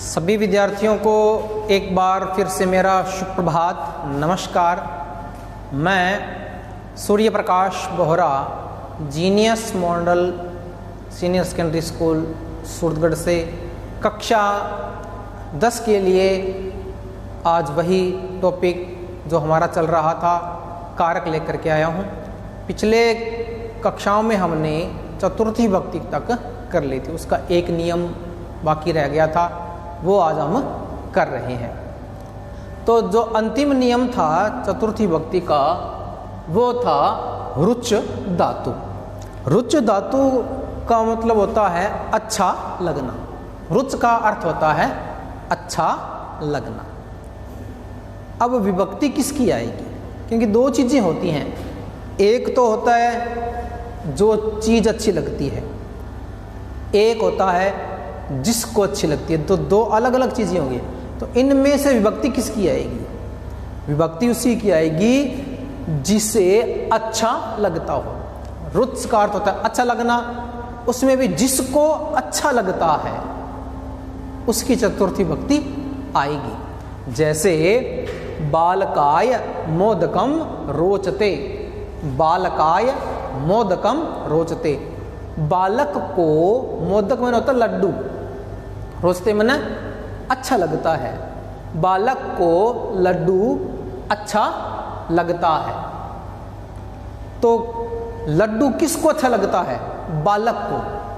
सभी विद्यार्थियों को एक बार फिर से मेरा सुप्रभात नमस्कार। मैं Surya Prakash Bohra genius model senior secondary school Suratgarh से कक्षा 10 के लिए आज वही टॉपिक जो हमारा चल रहा था कारक लेकर के आया हूँ। पिछले कक्षाओं में हमने चतुर्थी विभक्ति तक कर ली थी, उसका एक नियम बाकी रह गया था, वो आज हम कर रहे हैं। तो जो अंतिम नियम था चतुर्थी विभक्ति का वो था रुच धातु। रुच धातु का मतलब होता है अच्छा लगना। रुच का अर्थ होता है अच्छा लगना। अब विभक्ति किसकी आएगी? क्योंकि दो चीज़ें होती हैं, एक तो होता है जो चीज़ अच्छी लगती है, एक होता है जिसको अच्छी लगती है। तो दो अलग अलग चीज़ें होंगी। तो इनमें से विभक्ति किसकी आएगी? विभक्ति उसी की आएगी जिसे अच्छा लगता हो। रुच का अर्थ होता है अच्छा लगना, उसमें भी जिसको अच्छा लगता है उसकी चतुर्थी विभक्ति आएगी। जैसे बालकाय मोदकम रोचते, बालकाय मोदकम रोचते। बालक को मोदक में होता है लड्डू, रोचते मैंने अच्छा लगता है। बालक को लड्डू अच्छा लगता है। तो लड्डू किसको अच्छा लगता है? बालक को।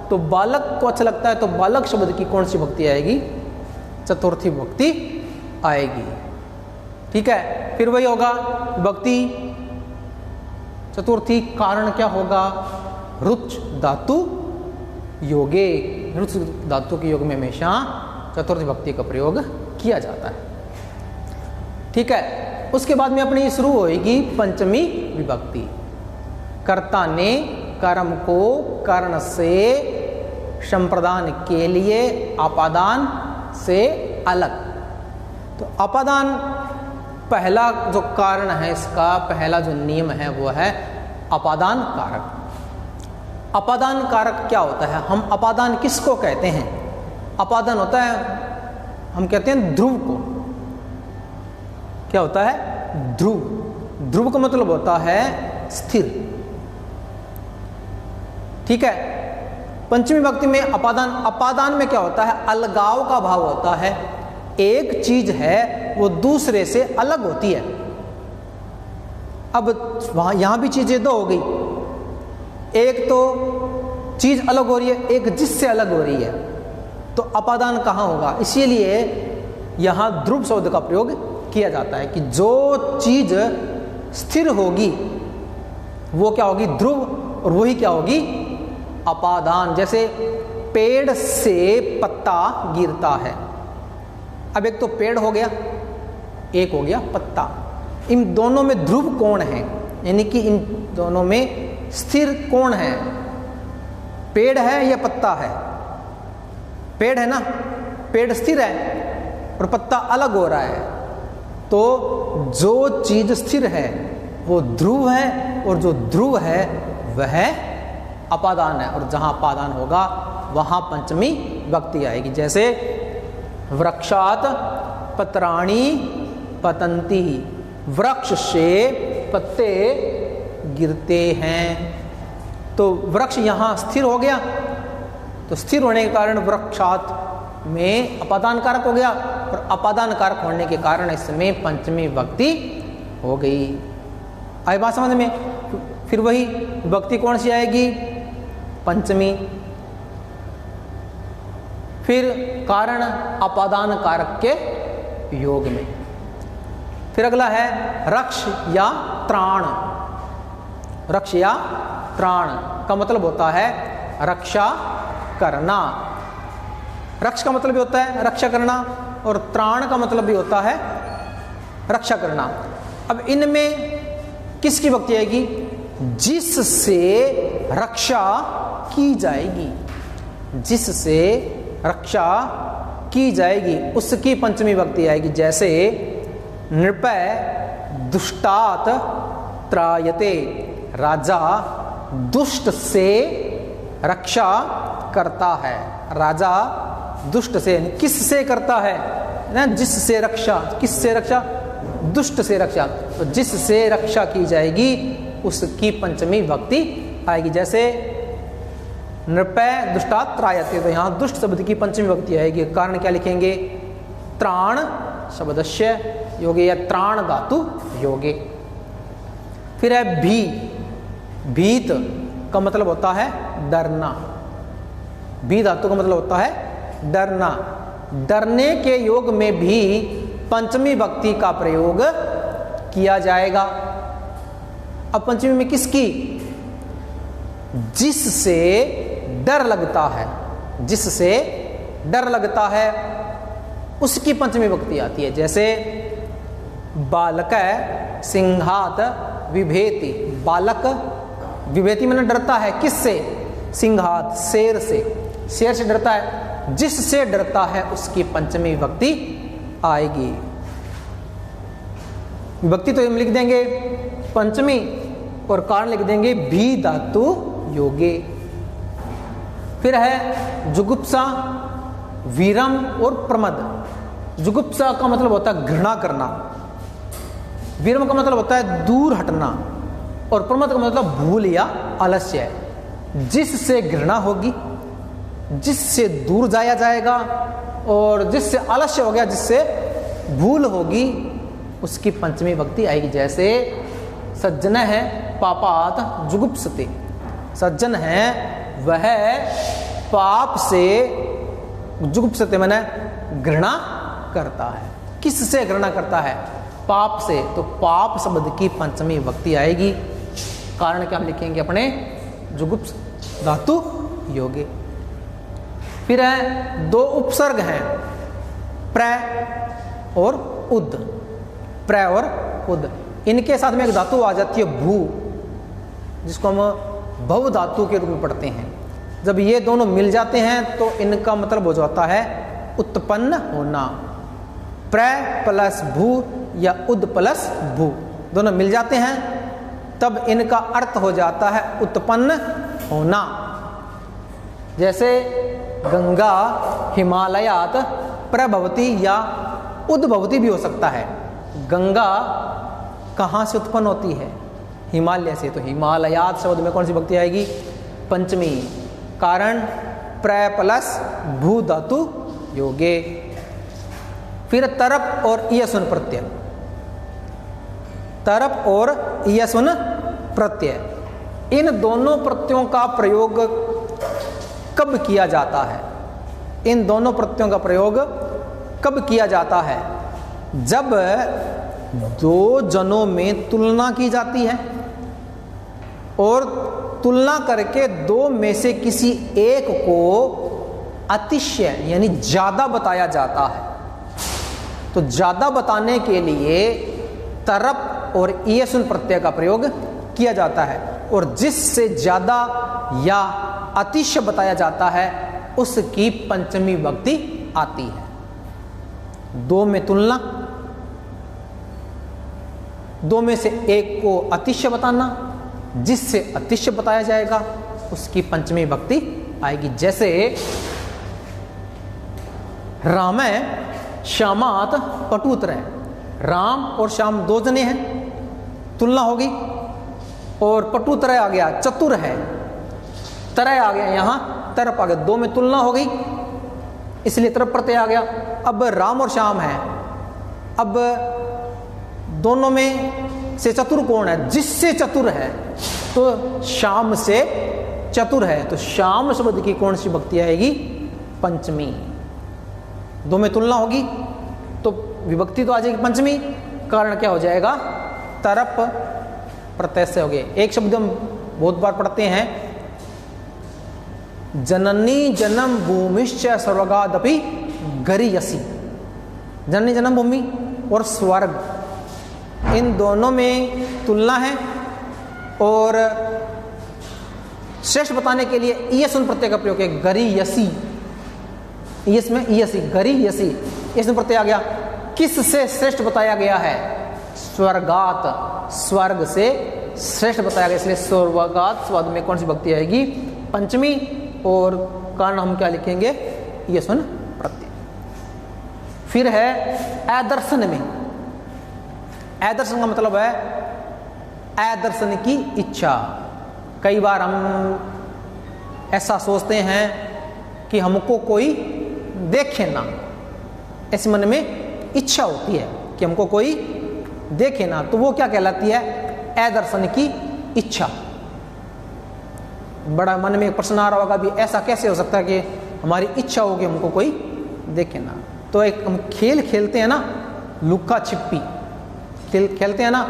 तो बालक को अच्छा लगता है तो बालक शब्द की कौन सी विभक्ति आएगी? चतुर्थी विभक्ति आएगी। ठीक है, फिर वही होगा विभक्ति चतुर्थी। कारण क्या होगा? रुच धातु योगे। रुच धातु के योग में हमेशा चतुर्थ विभक्ति का प्रयोग किया जाता है। ठीक है, उसके बाद में अपनी शुरू होएगी पंचमी विभक्ति। कर्ता ने कर्म को कर्ण से संप्रदान के लिए अपादान से अलग। तो अपादान पहला जो कारण है, इसका पहला जो नियम है वो है अपादान कारक। अपादान कारक क्या होता है? हम अपादान किसको कहते हैं? अपादान होता है, हम कहते हैं ध्रुव को। क्या होता है? ध्रुव। ध्रुव का मतलब होता है स्थिर। ठीक है, पंचमी विभक्ति में अपादान, अपादान में क्या होता है? अलगाव का भाव होता है। एक चीज है वो दूसरे से अलग होती है। अब वहां यहां भी चीजें दो हो गई, एक तो चीज अलग हो रही है, एक जिससे अलग हो रही है। तो अपादान कहाँ होगा? इसीलिए यहां ध्रुव शब्द का प्रयोग किया जाता है कि जो चीज स्थिर होगी वो क्या होगी? ध्रुव। और वही क्या होगी? अपादान। जैसे पेड़ से पत्ता गिरता है। अब एक तो पेड़ हो गया, एक हो गया पत्ता। इन दोनों में ध्रुव कौन है? यानी कि इन दोनों में स्थिर कौन है? पेड़ है या पत्ता है? पेड़ है ना, पेड़ स्थिर है और पत्ता अलग हो रहा है। तो जो चीज स्थिर है वो ध्रुव है और जो ध्रुव है वह अपादान है। और जहां अपादान होगा वहां पंचमी विभक्ति आएगी। जैसे वृक्षात पत्राणि पतंती, वृक्ष से पत्ते गिरते हैं। तो वृक्ष यहाँ स्थिर हो गया, तो स्थिर होने के कारण वृक्षात में अपादान कारक हो गया और अपादान कारक होने के कारण इसमें पंचमी विभक्ति हो गई। आई बात समझ में? फिर वही विभक्ति कौन सी आएगी? पंचमी। फिर कारण अपादान कारक के योग में। फिर अगला है रक्ष या त्राण। रक्ष या त्राण का मतलब होता है रक्षा करना। रक्ष का मतलब भी होता है रक्षा करना और त्राण का मतलब भी होता है रक्षा करना। अब इनमें किसकी विभक्ति आएगी? जिससे रक्षा की जाएगी। जिससे रक्षा की जाएगी उसकी पंचमी विभक्ति आएगी। जैसे नृपय दुष्टात त्रायते, राजा दुष्ट से रक्षा करता है। राजा दुष्ट से, किससे करता है ना, जिससे रक्षा, किससे रक्षा, दुष्ट से रक्षा, तो जिससे रक्षा की जाएगी उसकी पंचमी विभक्ति आएगी। जैसे नृपय दुष्टात् त्रायते, तो यहाँ दुष्ट शब्द की पंचमी विभक्ति आएगी। कारण क्या लिखेंगे, त्राण शब्दस्य योगे या त्राण धातु योगे। फिर है भी, भीत का मतलब होता है डरना, भी धातु का मतलब होता है डरना। डरने के योग में भी पंचमी विभक्ति का प्रयोग किया जाएगा। अब पंचमी में किसकी, जिससे डर लगता है, जिससे डर लगता है उसकी पंचमी विभक्ति आती है। जैसे बालक सिंहात विभेति, बालक विभेति मैंने डरता है, किससे, सिंहात शेर से, शेर से डरता है, जिससे डरता है उसकी पंचमी विभक्ति आएगी। विभक्ति तो हम लिख देंगे पंचमी और कारण लिख देंगे भी धातु योगे। फिर है जुगुप्सा, वीरम और प्रमद। जुगुप्सा का मतलब होता है घृणा करना, वीरम का मतलब होता है दूर हटना, और प्रमद का मतलब भूल या आलस्य। जिससे घृणा होगी, जिससे दूर जाया जाएगा, और जिससे आलस्य हो गया, जिससे भूल होगी, उसकी पंचमी विभक्ति आएगी। जैसे सज्जन है पापात जुगुप्सते, सज्जन है वह पाप से, जुगुप्सते मैंने घृणा करता है, किससे घृणा करता है, पाप से, तो पाप शब्द की पंचमी विभक्ति आएगी। कारण क्या हम लिखेंगे अपने, जुगुप्स धातु योगे। फिर है दो उपसर्ग हैं, प्र और उद, प्र और उद, इनके साथ में एक धातु आ जाती है भू, जिसको हम भव धातु के रूप में पढ़ते हैं। जब ये दोनों मिल जाते हैं तो इनका मतलब हो जाता है उत्पन्न होना। प्र प्लस भू या उद प्लस भू दोनों मिल जाते हैं, तब इनका अर्थ हो जाता है उत्पन्न होना। जैसे गंगा हिमालयात प्रभवती या उद्भवती भी हो सकता है। गंगा कहाँ से उत्पन्न होती है, हिमालय से, तो हिमालयात शब्द में कौन सी विभक्ति आएगी, पंचमी। कारण प्र प्लस भू धातु योगे। फिर तरप और ईयसुन प्रत्यय, तरप और ईयसुन प्रत्यय, इन दोनों प्रत्ययों का प्रयोग कब किया जाता है, इन दोनों प्रत्ययों का प्रयोग कब किया जाता है, जब दो जनों में तुलना की जाती है और तुलना करके दो में से किसी एक को अतिशय यानी ज्यादा बताया जाता है। तो ज्यादा बताने के लिए तरप और ईयसुन प्रत्यय का प्रयोग किया जाता है, और जिससे ज्यादा या अतिशय बताया जाता है उसकी पंचमी विभक्ति आती है। दो में तुलना, दो में से एक को अतिशय बताना, जिससे अतिशय बताया जाएगा उसकी पंचमी विभक्ति आएगी। जैसे रामे श्यामात पटुत्रय, राम और श्याम दो जने हैं, तुलना होगी, और पटुत्रय आ गया चतुर है, तरय आ गया यहां तरफ आ गया, दो में तुलना हो गई इसलिए तरफ प्रत्यय आ गया। अब राम और श्याम है, अब दोनों में से चतुर कौन है, जिससे चतुर है, तो श्याम से चतुर है, तो श्याम शब्द की कौन सी विभक्ति आएगी, पंचमी। दो में तुलना होगी तो विभक्ति तो आ जाएगी पंचमी, कारण क्या हो जाएगा, तरप प्रत्यय से हो गए। एक शब्द हम बहुत बार पढ़ते हैं, जननी जन्म भूमिश्च स्वर्गादपि गरीयसी, जननी जन्म भूमि और स्वर्ग, इन दोनों में तुलना है, और श्रेष्ठ बताने के लिए ईयसुन प्रत्यय का प्रयोग है, गरीयसी, ईयस में ईयसी, गरीयसी, ईयसुन प्रत्यय आ गया। किससे श्रेष्ठ बताया गया है, स्वर्गात, स्वर्ग से श्रेष्ठ बताया गया, इसलिए स्वर्गात शब्द में कौन सी विभक्ति आएगी, पंचमी, और कारण हम क्या लिखेंगे, यशुन प्रत्यय। फिर है अदर्शन में, अदर्शन का मतलब है अदर्शन की इच्छा। कई बार हम ऐसा सोचते हैं कि हमको कोई देखे ना, ऐसे मन में इच्छा होती है कि हमको कोई देखे ना, तो वो क्या कहलाती है, अदर्शन की इच्छा। बड़ा मन में एक प्रश्न आ रहा होगा भी ऐसा कैसे हो सकता है कि हमारी इच्छा हो कि हमको कोई देखे ना। तो एक हम खेल खेलते हैं ना, लुका छिपी खेलते हैं ना,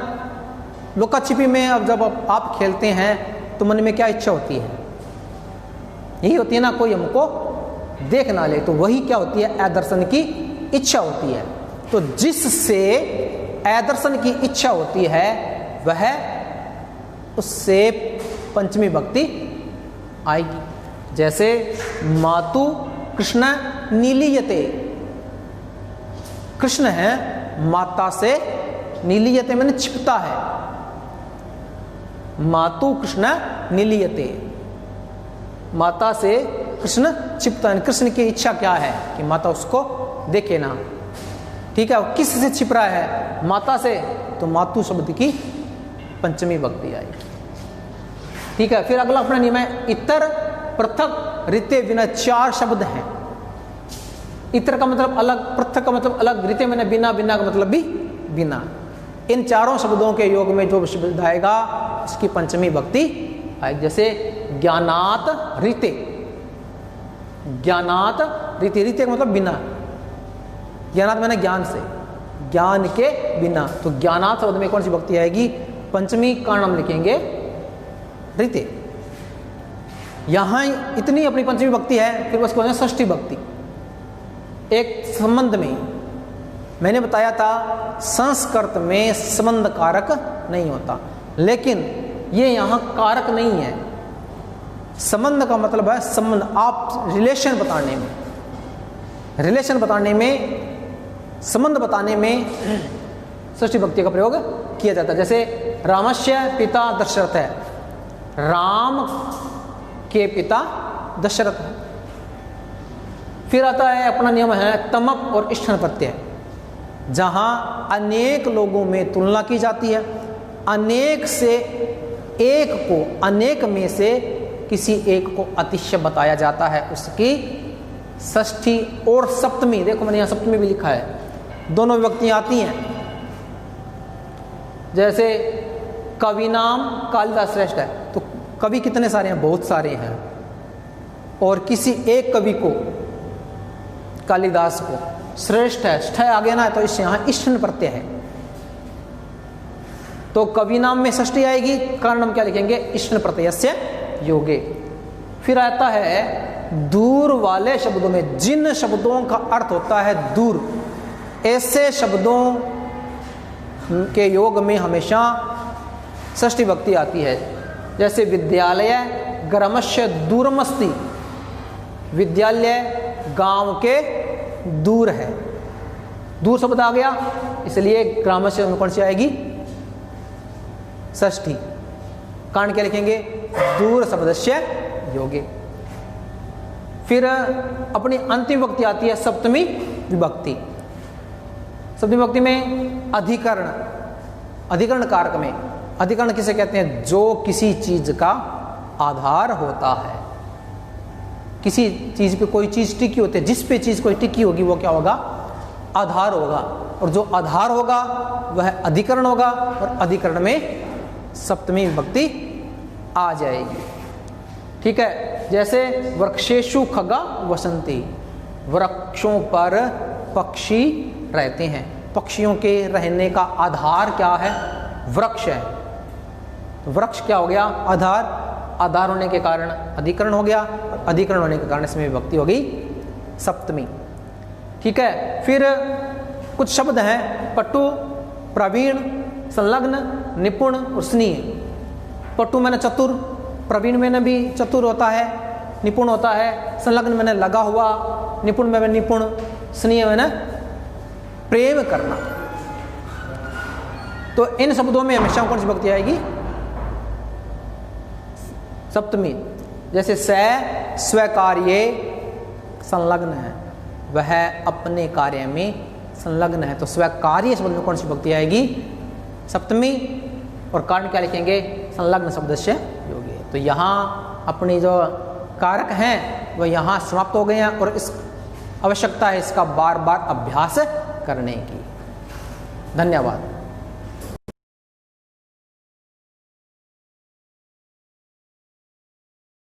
लुका छिपी में अब जब आप खेलते हैं तो मन में क्या इच्छा होती है, यही होती है ना, कोई हमको देख ना ले, तो वही क्या होती है, अदर्शन की इच्छा होती है। तो जिससे अदर्शन की इच्छा होती है वह, उससे पंचमी भक्ति आएगी। जैसे मातु कृष्ण नीलीयते, कृष्ण है माता से, नीलीयते मैंने छिपता है, मातु कृष्ण नीलीयते, माता से कृष्ण छिपता है। कृष्ण की इच्छा क्या है कि माता उसको देखे ना, ठीक है। किस से छिप रहा है, माता से, तो मातु शब्द की पंचमी भक्ति आएगी, ठीक है। फिर अगला अपना नियम है इतर पृथक रीते बिना, चार शब्द हैं। इतर का मतलब अलग, पृथक का मतलब अलग, रीते मैंने बिना, बिना का मतलब भी बिना। इन चारों शब्दों के योग में जो शब्द आएगा उसकी पंचमी भक्ति आएगी। जैसे ज्ञानात रीते, ज्ञानात रीते, रीते का मतलब बिना, ज्ञानात मैंने ज्ञान से, ज्ञान के बिना, तो ज्ञानात शब्द में कौन सी भक्ति आएगी, पंचमी का नाम लिखेंगे रीते। यहां इतनी अपनी पंचमी भक्ति है। फिर उसको षष्ठी भक्ति। एक संबंध में मैंने बताया था संस्कृत में संबंध कारक नहीं होता, लेकिन ये यहां कारक नहीं है। संबंध का मतलब है संबंध, आप रिलेशन बताने में, रिलेशन बताने में, संबंध बताने में षष्ठी भक्ति का प्रयोग किया जाता है। जैसे रामस्य पिता दशरथ है, राम के पिता दशरथ है। फिर आता है अपना नियम है तमप और इष्ठन प्रत्यय, जहां अनेक लोगों में तुलना की जाती है, अनेक से एक को, अनेक में से किसी एक को अतिशय बताया जाता है, उसकी षष्ठी और सप्तमी। देखो मैंने यहां सप्तमी भी लिखा है, दोनों विभक्तियां आती हैं। जैसे कवि नाम कालिदास श्रेष्ठ है, तो कवि कितने सारे हैं, बहुत सारे हैं, और किसी एक कवि को, कालिदास को श्रेष्ठ है, ष्ठ आ गया ना, तो इस यहां इष्टन प्रत्यय है, तो कवि नाम में षष्ठी आएगी, कारण हम क्या लिखेंगे, इष्टन प्रत्ययस्य योगे। फिर आता है दूर वाले शब्दों में, जिन शब्दों का अर्थ होता है दूर, ऐसे शब्दों के योग में हमेशा षष्ठी भक्ति आती है। जैसे विद्यालय ग्रामस्य दूरमस्ति, विद्यालय गांव के दूर है, दूर शब्द आ गया, इसलिए ग्रामस्य में कौन सी आएगी, षष्ठी। कारण क्या लिखेंगे, दूर शब्दस्य योगे। फिर अपनी अंतिम विभक्ति आती है सप्तमी विभक्ति। सप्तमी विभक्ति में अधिकरण, अधिकरण कारक में, अधिकरण किसे कहते हैं, जो किसी चीज का आधार होता है। किसी चीज पे कोई चीज टिकी होती है, जिस पे चीज कोई टिकी होगी वो क्या होगा, आधार होगा, और जो आधार होगा वह अधिकरण होगा, और अधिकरण में सप्तमी विभक्ति आ जाएगी, ठीक है। जैसे वृक्षेषु खगा वसंती, वृक्षों पर पक्षी रहते हैं, पक्षियों के रहने का आधार क्या है, वृक्ष है, तो वृक्ष क्या हो गया, आधार, आधार होने के कारण अधिकरण हो गया, और अधिकरण होने के कारण इसमें विभक्ति हो गई सप्तमी, ठीक है। फिर कुछ शब्द हैं पटु, प्रवीण, संलग्न, निपुण और स्नेह। पटु मैंने चतुर, प्रवीण मैंने भी चतुर होता है, निपुण होता है, संलग्न मैंने लगा हुआ, निपुण में निपुण, स्नेह मैंने प्रेम करना। तो इन शब्दों में हमेशा कौन सी विभक्ति आएगी, सप्तमी। जैसे स्वीकार्य संलग्न है, वह अपने कार्य में संलग्न है, तो स्वीकार्य शब्द में कौन सी विभक्ति आएगी? सप्तमी। और कारण क्या लिखेंगे? संलग्न शब्द से योगी। तो यहाँ अपनी जो कारक हैं वह यहाँ समाप्त हो गए हैं और इस आवश्यकता है इसका बार बार अभ्यास करने की। धन्यवाद।